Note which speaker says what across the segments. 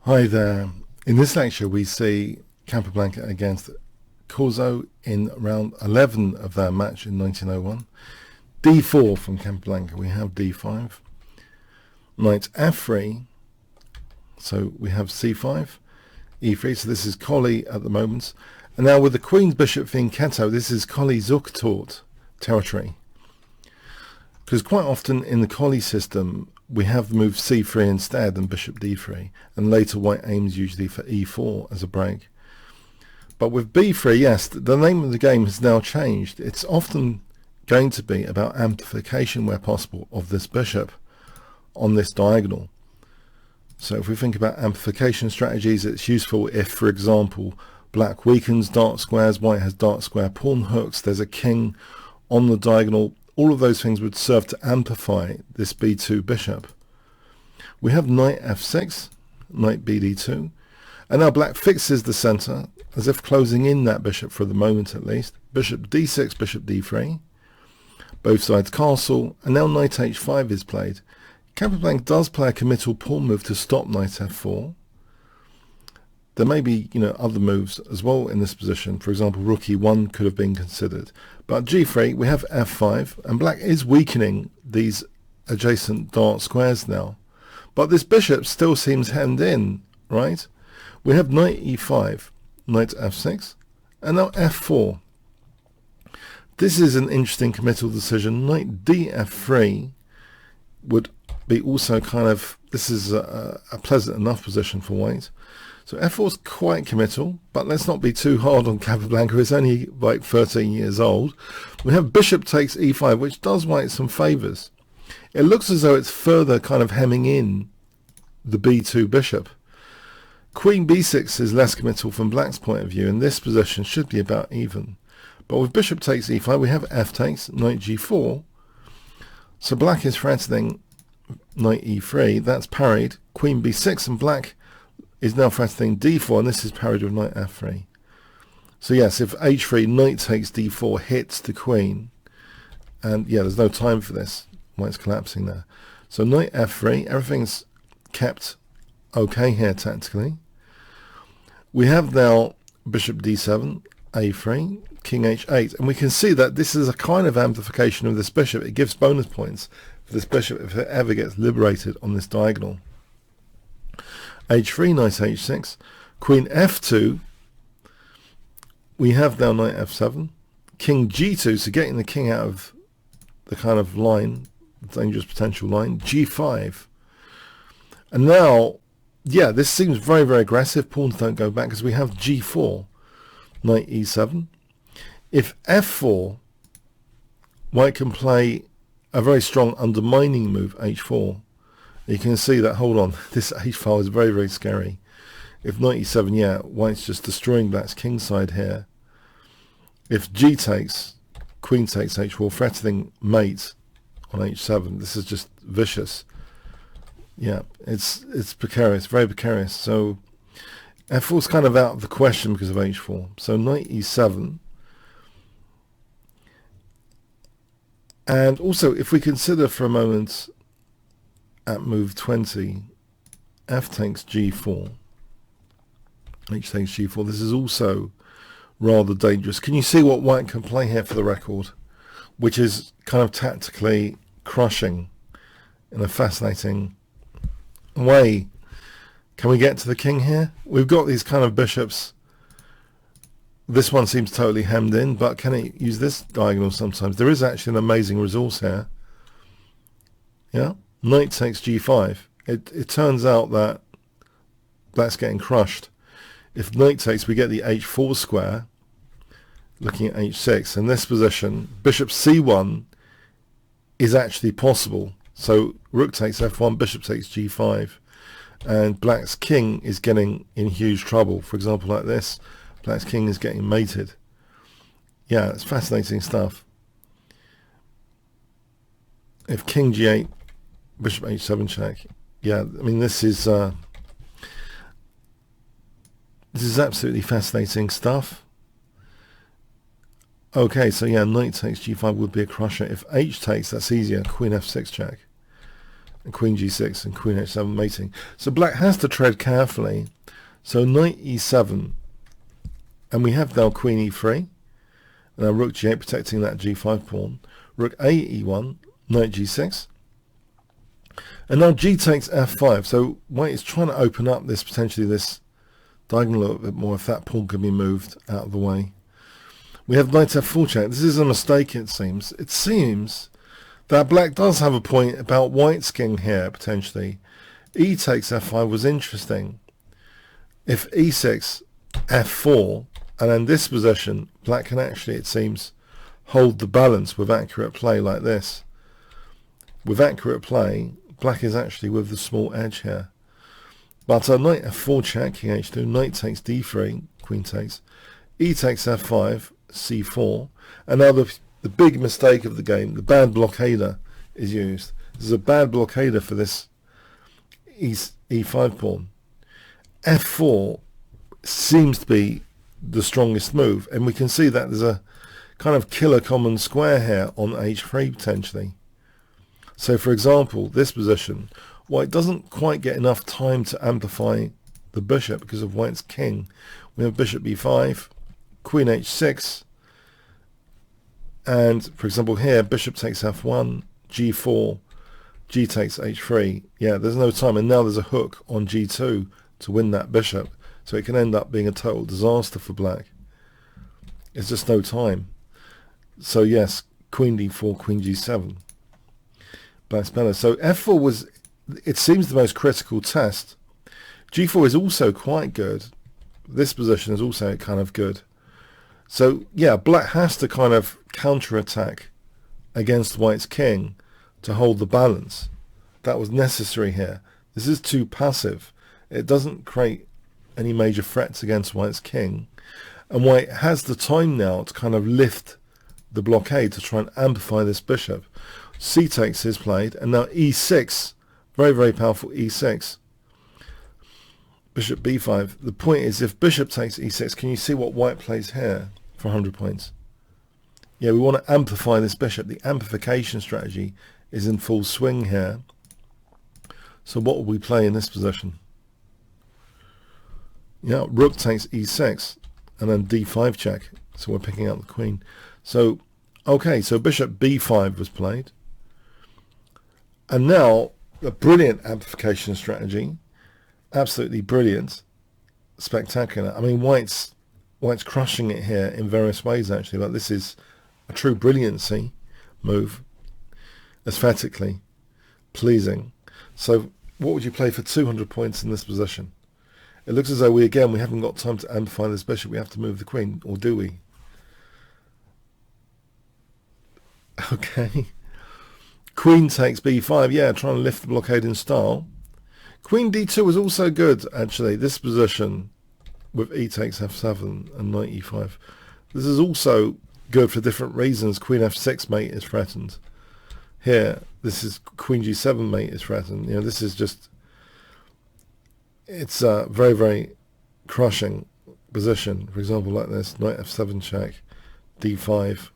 Speaker 1: Hi there. In this lecture we see Capablanca against Corzo in round 11 of their match in 1901. d4 from Capablanca, we have d5. Knight f3, so we have c5, e3, so this is Collie at the moment. And now with the Queen's Bishop Fianchetto, this is Collie Zuchtort territory. Because quite often in the Collie system, we have the move c3 instead and bishop d3, and later white aims usually for e4 as a break. But with b3, yes, the name of the game has now changed. It's often going to be about amplification where possible of this bishop on this diagonal. So if we think about amplification strategies, it's useful if, for example, black weakens dark squares, white has dark square pawn hooks, there's a king on the diagonal. All of those things would serve to amplify this b2 bishop. We have knight f6, knight bd2, and now black fixes the center as if closing in that bishop for the moment at least. Bishop d6, bishop d3, both sides castle, and now knight h5 is played. Capablanca does play a committal pawn move to stop knight f4. There may be, other moves as well in this position. For example, rook e1 could have been considered. But g3, we have f5, and black is weakening these adjacent dark squares now. But this bishop still seems hemmed in, right? We have knight e5, knight f6, and now f4. This is an interesting committal decision. Knight df3 would be also this is a pleasant enough position for white. So f4 is quite committal, but let's not be too hard on Capablanca. It's only like 13 years old. We have bishop takes e5, which does white some favours. It looks as though it's further hemming in the b2 bishop. Queen b6 is less committal from black's point of view, and this position should be about even. But with bishop takes e5, we have f takes, knight g4. So black is threatening knight e3. That's parried. Queen b6, and black is now threatening d4, and this is parried with knight f3. So yes, if h3, knight takes d4 hits the queen, and yeah, there's no time for this. White's collapsing there. So knight f3, everything's kept okay here tactically. We have now bishop d7, a3, king h8, and we can see that this is a kind of amplification of this bishop. It gives bonus points for this bishop if it ever gets liberated on this diagonal. h3, knight h6, queen f2, we have now knight f7, king g2, so getting the king out of the line, dangerous potential line, g5. And now, yeah, this seems very, very aggressive. Pawns don't go back because we have g4, knight e7. If f4, white can play a very strong undermining move, h4. You can see that, hold on, this h-file is very, very scary. If knight e7, yeah, white's just destroying black's king side here. If g takes, queen takes h4, threatening mate on h7, this is just vicious. Yeah, it's precarious, very precarious. So f4 is out of the question because of h4. So knight e7. And also, if we consider for a moment at move 20, f takes g4, h takes g4, this is also rather dangerous. Can you see what white can play here for the record, which is tactically crushing in a fascinating way? Can we get to the king here? We've got these bishops. This one seems totally hemmed in, but can it use this diagonal sometimes? There is actually an amazing resource here. Yeah, knight takes g5. It turns out that black's getting crushed. If knight takes, we get the h4 square, looking at h6. In this position, bishop c1 is actually possible. So rook takes f1, bishop takes g5, and black's king is getting in huge trouble. For example, like this, black's king is getting mated. Yeah, it's fascinating stuff. If king g8, bishop h7 check. Yeah, I mean, this is absolutely fascinating stuff. Okay, so yeah, knight takes g5 would be a crusher. If h takes, that's easier. Queen f6 check. and queen g6 and queen h7 mating. So black has to tread carefully. So knight e7, and we have now queen e3, and now rook g8 protecting that g5 pawn, rook a e1, knight g6, and now g takes f5. So white is trying to open up this, potentially this diagonal a little bit more if that pawn can be moved out of the way. We have knight f4 check. This is a mistake, it seems. It seems that black does have a point about white's king here, potentially. E takes f5 was interesting. If e6, f4, and in this position, black can actually, it seems, hold the balance with accurate play like this. With accurate play, black is actually with the small edge here. But knight f4 check, king h2, knight takes d3, queen takes, e takes f5, c4, and now the big mistake of the game, the bad blockader, is used. This is a bad blockader for this e5 pawn. f4 seems to be the strongest move, and we can see that there's a kind of killer common square here on h3 potentially. So for example, this position, white doesn't quite get enough time to amplify the bishop because of white's king. We have bishop b5, queen h6, and for example here, bishop takes f1, g4, g takes h3. Yeah, there's no time, and now there's a hook on g2 to win that bishop, so it can end up being a total disaster for black. It's just no time. So yes, queen d4, queen g7. Black's better. So f4 was, it seems, the most critical test. g4 is also quite good. This position is also kind of good. So yeah, black has to kind of counter-attack against white's king to hold the balance. That was necessary here. This is too passive. It doesn't create any major threats against white's king. And white has the time now to kind of lift the blockade to try and amplify this bishop. C takes is played, and now e6, very, very powerful e6. Bishop b5. The point is, if bishop takes e6, can you see what white plays here for 100 points? Yeah, we want to amplify this bishop. The amplification strategy is in full swing here. So what will we play in this position? Yeah, rook takes e6, and then d5 check. So we're picking out the queen. So, okay, so bishop b5 was played. And now, a brilliant amplification strategy. Absolutely brilliant. Spectacular. I mean, white's crushing it here in various ways, actually. Like, this is a true brilliancy move. Aesthetically pleasing. So, what would you play for 200 points in this position? It looks as though we haven't got time to amplify this bishop. We have to move the queen, or do we? Okay. Queen takes b5. Yeah, trying to lift the blockade in style. Queen d2 was also good, actually. This position with e takes f7 and knight e5. This is also good for different reasons. Queen f6 mate is threatened. Here, this is queen g7 mate is threatened. You know, this is just, it's a very, very crushing position. For example, like this, knight f7 check, d5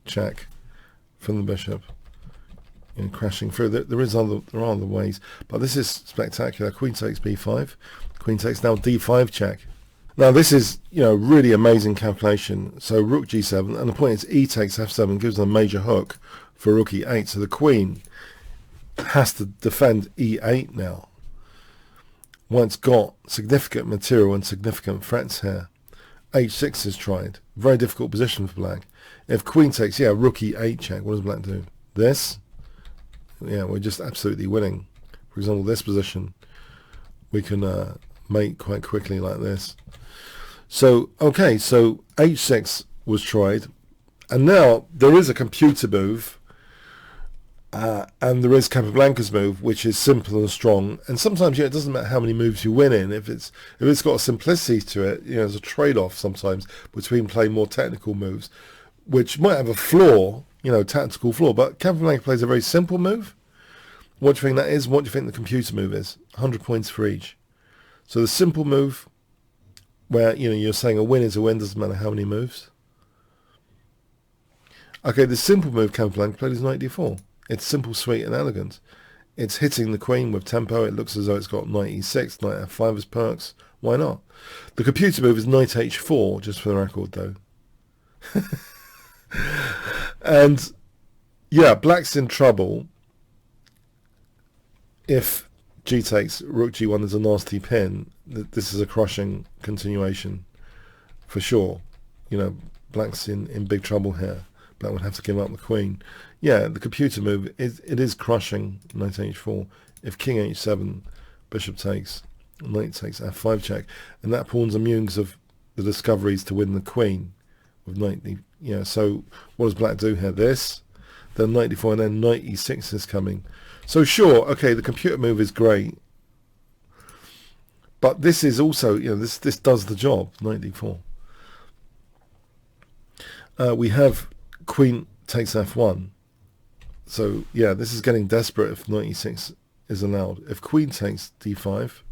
Speaker 1: check from the bishop. And crashing through. There are other ways, but this is spectacular. Queen takes b5, queen takes now d5 check. Now this is, you know, really amazing calculation. So rook g7, and the point is e takes f7 gives them a major hook for rook e8. So the queen has to defend e8 now. White's got significant material and significant threats here. h6 is tried. Very difficult position for black. If queen takes, yeah, rook e8 check. What does black do? This. Yeah, we're just absolutely winning. For example, this position, we can mate quite quickly like this. So, okay, so h6 was tried. And now there is a computer move, and there is Capablanca's move, which is simple and strong. And sometimes, yeah, it doesn't matter how many moves you win in. If it's got a simplicity to it, you know, there's a trade-off sometimes between playing more technical moves, which might have a flaw, you know, tactical flaw, but Capablanca plays a very simple move. What do you think that is? What do you think the computer move is? 100 points for each. So the simple move, where, you know, you're saying a win is a win, doesn't matter how many moves. Okay, the simple move Capablanca played is knight d4. It's simple, sweet, and elegant. It's hitting the queen with tempo. It looks as though it's got knight e6, knight f5 as perks. Why not? The computer move is knight h4, just for the record, though. And yeah, black's in trouble if g takes rook g1 is a nasty pin. This is a crushing continuation for sure. You know, black's in big trouble here. Black would have to give up the queen. Yeah, the computer move, it is crushing knight h4. If king h7, bishop takes, knight takes f5 check, and that pawn's immune because of the discoveries to win the queen with knight. Yeah, so what does black do here? This, then knight d4, and then knight e6 is coming. So sure, okay, the computer move is great, but this is also, you know, this does the job. Knight d4. We have queen takes f1. So yeah, this is getting desperate if knight e6 is allowed. If queen takes d5,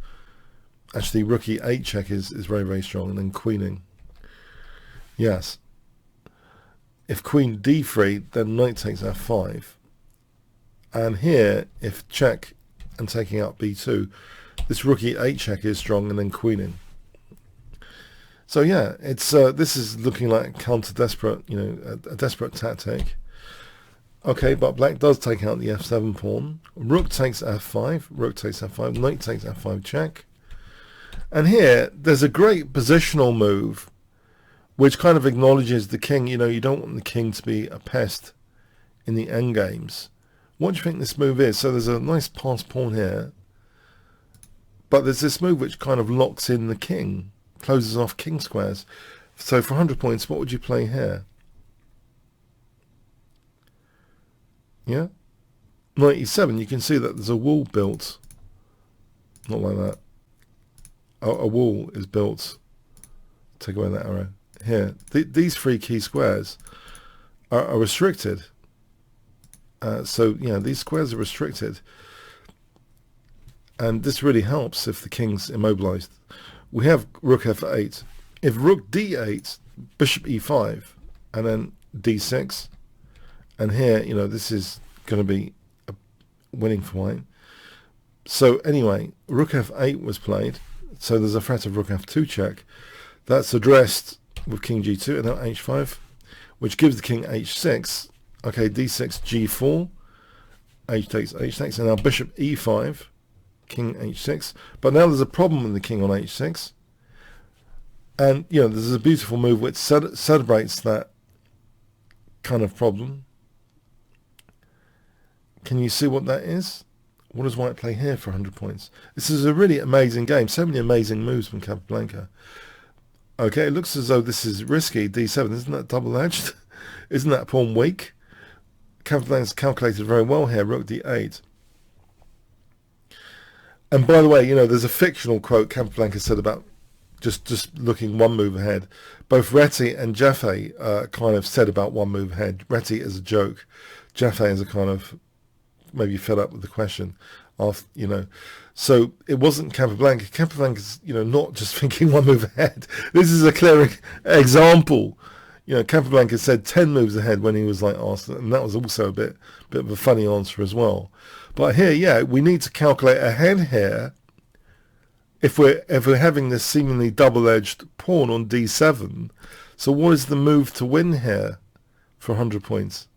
Speaker 1: actually rook e8 check is very, very strong, and then queening. Yes. If queen d3, then knight takes f5. And here, if check and taking out b2, this rook e8 check is strong, and then queening. So yeah, it's this is looking like a counter-desperate, you know, a desperate tactic. Okay, but black does take out the f7 pawn. Rook takes f5, rook takes f5, knight takes f5 check. And here, there's a great positional move which kind of acknowledges the king. You know, you don't want the king to be a pest in the endgames. What do you think this move is? So there's a nice pass pawn here, but there's this move which kind of locks in the king, closes off king squares. So for 100 points, what would you play here? Yeah? Knight e7, you can see that there's a wall built. Not like that. A wall is built. Take away that arrow. Here. These three key squares are restricted. So, yeah, these squares are restricted. And this really helps if the king's immobilized. We have rook f8. If rook d8, bishop e5, and then d6, and here, you know, this is going to be a winning for white. So anyway, rook f8 was played. So there's a threat of rook f2 check. That's addressed with king g2 and now h5, which gives the king h6. Okay, d6, g4, h takes, and now bishop e5, king h6. But now there's a problem with the king on h6. And, you know, there's a beautiful move which celebrates that kind of problem. Can you see what that is? What does white play here for 100 points? This is a really amazing game. So many amazing moves from Capablanca. Okay, it looks as though this is risky. d7, isn't that double-edged? Isn't that pawn weak? Capablanca's calculated very well here. Rook d8. And by the way, you know, there's a fictional quote Capablanca said about just looking one move ahead. Both Reti and Jaffe kind of said about one move ahead. Reti as a joke. Jaffe as a kind of maybe fed up with the question. After, you know, so it wasn't Capablanca. Capablanca's, you know, not just thinking one move ahead. This is a clear example. You know, Capablanca said 10 moves ahead when he was like asked, and that was also a bit of a funny answer as well. But here, yeah, we need to calculate ahead here. If we're having this seemingly double-edged pawn on d7, so what is the move to win here for 100 points?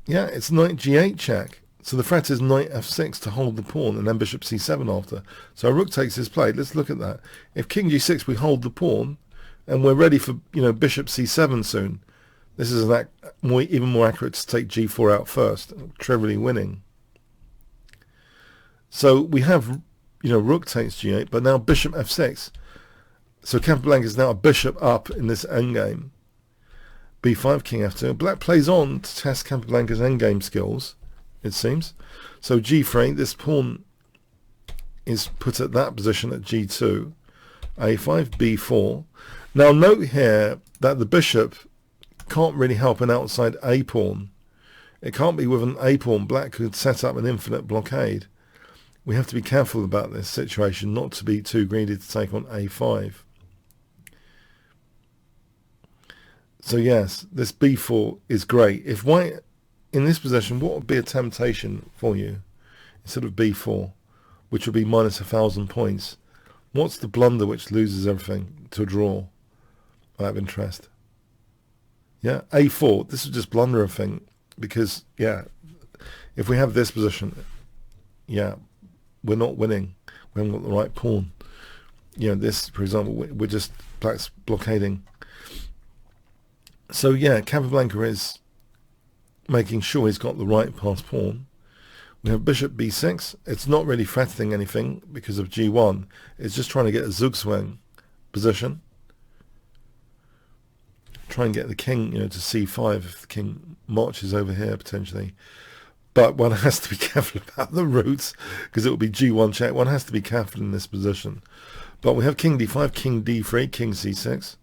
Speaker 1: Yeah, it's knight g8 check. So the threat is knight f6 to hold the pawn, and then bishop c7 after. So rook takes his play. Let's look at that. If king g6, we hold the pawn, and we're ready for, you know, bishop c7 soon. This is even more accurate to take g4 out first, trivially winning. So we have, you know, rook takes g8, but now bishop f6. So Capablanca is now a bishop up in this endgame. b5, king f2. Black plays on to test Capablanca's endgame skills, it seems. So g3, this pawn is put at that position at g2. a5, b4. Now note here that the bishop can't really help an outside a pawn. It can't be with an a pawn. Black could set up an infinite blockade. We have to be careful about this situation, not to be too greedy to take on a5. So yes, this b4 is great. If white in this position, what would be a temptation for you instead of b4, which would be minus 1,000 points? What's the blunder which loses everything to a draw out of interest? Yeah, a4. This would just blunder everything because, yeah, if we have this position, yeah, we're not winning. We haven't got the right pawn. You know, this, for example, we're just black's blockading. So yeah, Capablanca is making sure he's got the right passed pawn. We have bishop b6. It's not really threatening anything because of g1. It's just trying to get a Zugzwang position. Try and get the king, you know, to c5 if the king marches over here potentially. But one has to be careful about the routes because it will be g1 check. One has to be careful in this position. But we have king d5, king d3, king c6,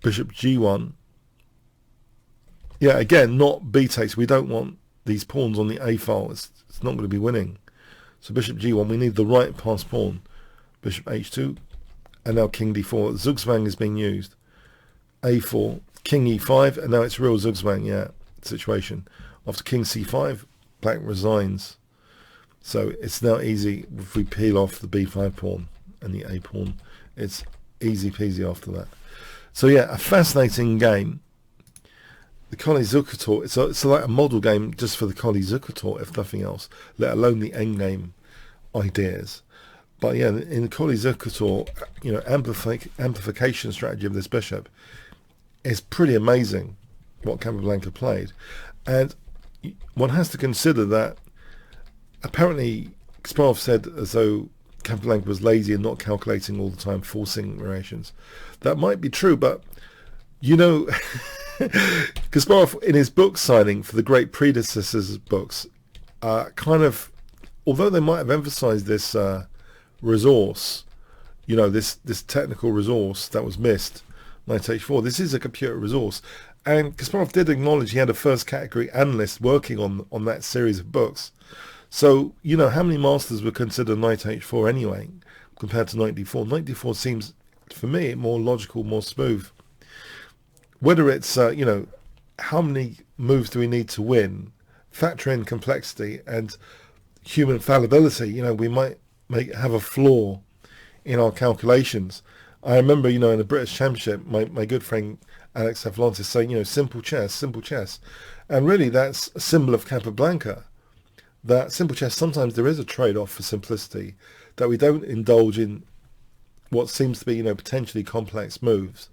Speaker 1: bishop g1. Yeah, again, not b takes. We don't want these pawns on the a file. It's not going to be winning. So bishop g1, we need the right passed pawn. Bishop h2, and now king d4. Zugzwang is being used. a4, king e5, and now it's real Zugzwang, yeah, situation. After king c5, black resigns. So it's now easy if we peel off the b5 pawn and the a pawn. It's easy peasy after that. So yeah, a fascinating game. The Colli-Zukertor, it's like a model game just for the Colli-Zukertor, if nothing else, let alone the endgame ideas. But yeah, in the Colli-Zukertor, you know, amplification strategy of this bishop is pretty amazing what Capablanca played. And one has to consider that apparently Kasparov said as though Capablanca was lazy and not calculating all the time, forcing variations. That might be true, but you know, Kasparov in his book signing for the great predecessors books, kind of, although they might have emphasized this resource, you know, this technical resource that was missed, knight h4, this is a computer resource. And Kasparov did acknowledge he had a first category analyst working on that series of books. So, you know, how many masters would consider knight h4 anyway, compared to knight d4? Knight d4 seems, for me, more logical, more smooth. Whether it's, you know, how many moves do we need to win, factor in complexity and human fallibility. You know, we might have a flaw in our calculations. I remember, you know, in the British Championship, my good friend Alex Savlantis saying, you know, simple chess, simple chess. And really that's a symbol of Capablanca. That simple chess, sometimes there is a trade-off for simplicity, that we don't indulge in what seems to be, you know, potentially complex moves.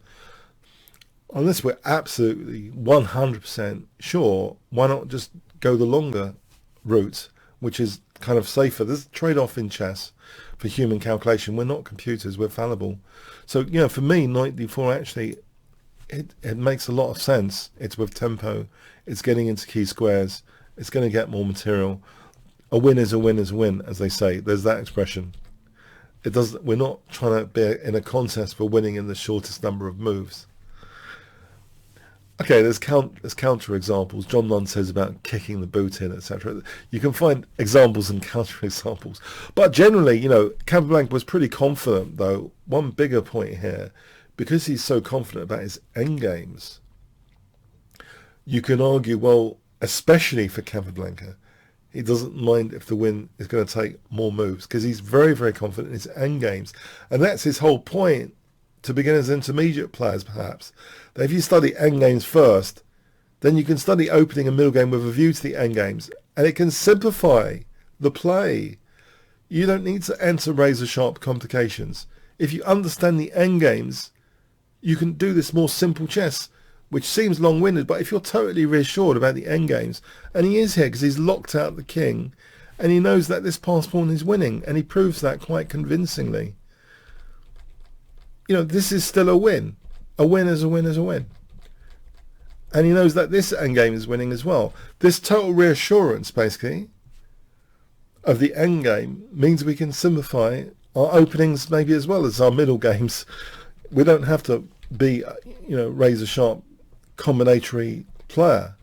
Speaker 1: Unless we're absolutely 100% sure, why not just go the longer route, which is kind of safer? There's a trade-off in chess for human calculation. We're not computers, we're fallible. So, you know, for me, knight d4 actually, it makes a lot of sense. It's with tempo, it's getting into key squares, it's going to get more material. A win is a win is a win, as they say. There's that expression. It doesn't. We're not trying to be in a contest for winning in the shortest number of moves. Okay, there's counter examples. John Nunn says about kicking the boot in, etc. You can find examples and counter examples. But generally, you know, Capablanca was pretty confident, though. One bigger point here, because he's so confident about his endgames, you can argue, well, especially for Capablanca, he doesn't mind if the win is going to take more moves, because he's very, very confident in his endgames. And that's his whole point to beginners and intermediate players, perhaps. That if you study endgames first, then you can study opening and middle game with a view to the endgames, and it can simplify the play. You don't need to enter razor-sharp complications. If you understand the endgames, you can do this more simple chess, which seems long-winded, but if you're totally reassured about the endgames, and he is here because he's locked out the king, and he knows that this passed pawn is winning, and he proves that quite convincingly. You know, this is still a win. A win is a win is a win. And he knows that this endgame is winning as well. This total reassurance, basically, of the endgame means we can simplify our openings maybe as well as our middle games. We don't have to be, you know, razor-sharp combinatory player.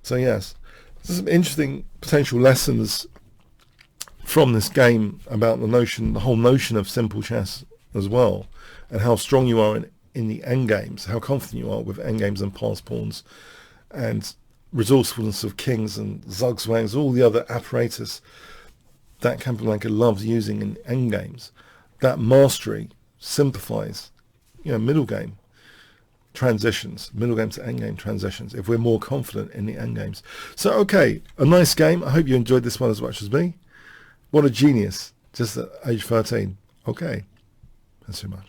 Speaker 1: So yes, there's some interesting potential lessons from this game about the whole notion of simple chess as well, and how strong you are in the endgames, how confident you are with endgames and pass pawns, and resourcefulness of kings and zugzwangs, all the other apparatus that Capablanca loves using in endgames, that mastery simplifies, middle game transitions, middle game to endgame transitions, if we're more confident in the endgames. So, okay, a nice game. I hope you enjoyed this one as much as me. What a genius, just at age 13. Okay, thanks so much.